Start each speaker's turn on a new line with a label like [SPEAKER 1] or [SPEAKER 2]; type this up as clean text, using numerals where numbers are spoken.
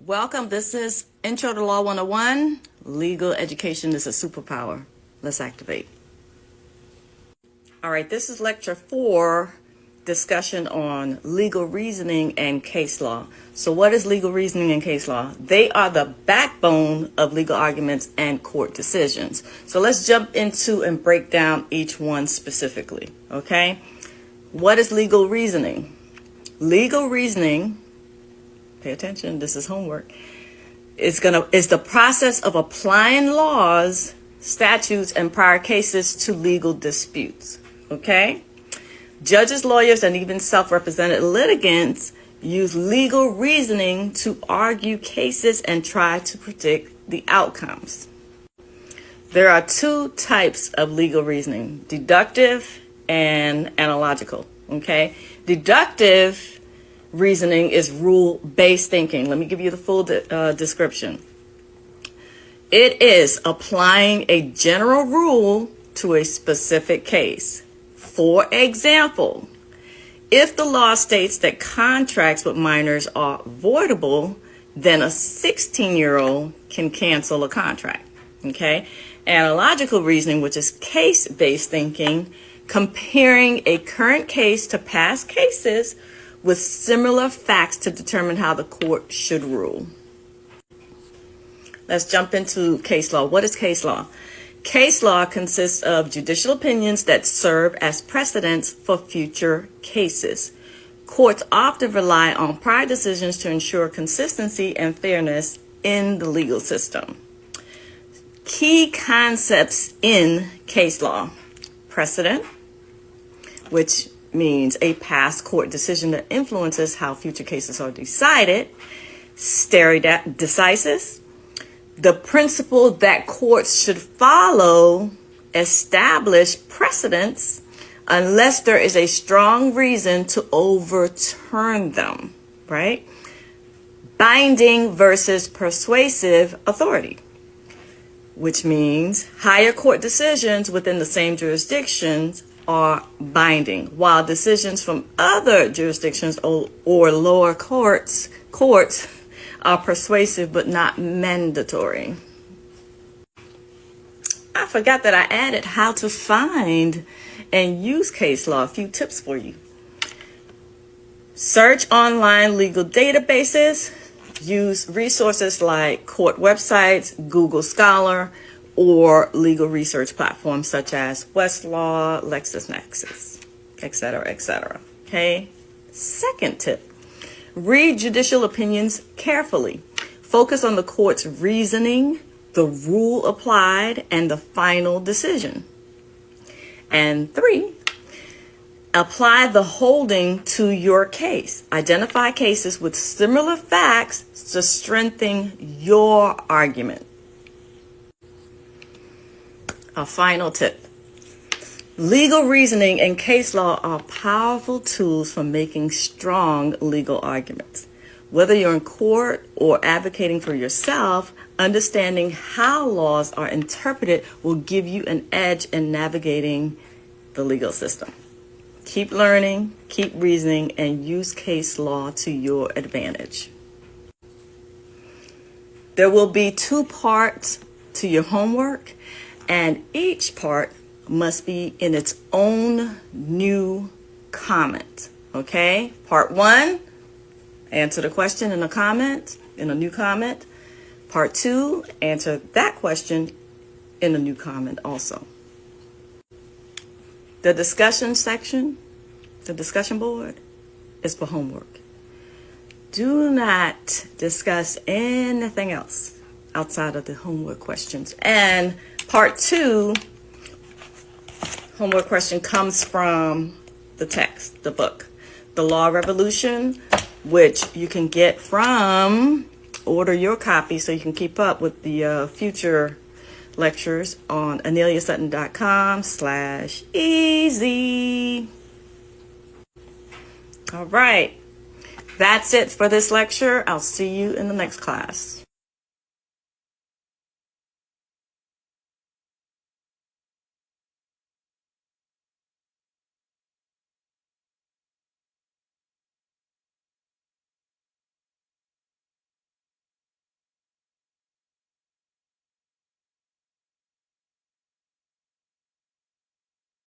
[SPEAKER 1] Welcome. This is Intro to Law 101. Legal education is a superpower. Let's activate. All right, this is lecture 4, discussion on legal reasoning and case law. So what is legal reasoning and case law? They are the backbone of legal arguments and court decisions. So let's jump into and break down each one specifically, okay? What is legal reasoning? Legal reasoning, pay attention, this is homework, is the process of applying laws, statutes, and prior cases to legal disputes. Okay? Judges, lawyers, and even self-represented litigants use legal reasoning to argue cases and try to predict the outcomes. There are 2 types of legal reasoning: deductive and analogical. Okay? Deductive reasoning is rule-based thinking. Let me give you the full description. It is applying a general rule to a specific case. For example, if the law states that contracts with minors are voidable, then a 16-year-old can cancel a contract. Okay? Analogical reasoning, which is case-based thinking, comparing a current case to past cases with similar facts to determine how the court should rule. Let's jump into case law. What is case law? Case law consists of judicial opinions that serve as precedents for future cases. Courts often rely on prior decisions to ensure consistency and fairness in the legal system. Key concepts in case law: precedent, which means a past court decision that influences how future cases are decided. Stare decisis, the principle that courts should follow established precedents unless there is a strong reason to overturn them, right? Binding versus persuasive authority, which means higher court decisions within the same jurisdictions are binding, while decisions from other jurisdictions or lower courts are persuasive but not mandatory. I forgot that I added how to find and use case law. A few tips for you. Search online legal databases. Use resources like court websites, Google Scholar, or legal research platforms such as Westlaw, LexisNexis, etc., etc. Okay? Second tip. Read judicial opinions carefully. Focus on the court's reasoning, the rule applied, and the final decision. And 3, apply the holding to your case. Identify cases with similar facts to strengthen your argument. A final tip. Legal reasoning and case law are powerful tools for making strong legal arguments. Whether you're in court or advocating for yourself, understanding how laws are interpreted will give you an edge in navigating the legal system. Keep learning, keep reasoning, and use case law to your advantage. There will be 2 parts to your homework, and each part must be in its own new comment. Okay? Part 1, answer the question in a comment, in a new comment. Part 2, answer that question in a new comment also. The discussion section, the discussion board, is for homework. Do not discuss anything else outside of the homework questions. And part 2, homework question, comes from the text, the book, The Law Revolution, which you can get from, order your copy so you can keep up with the future lectures on aneliasutton.com/easy. All right. That's it for this lecture. I'll see you in the next class.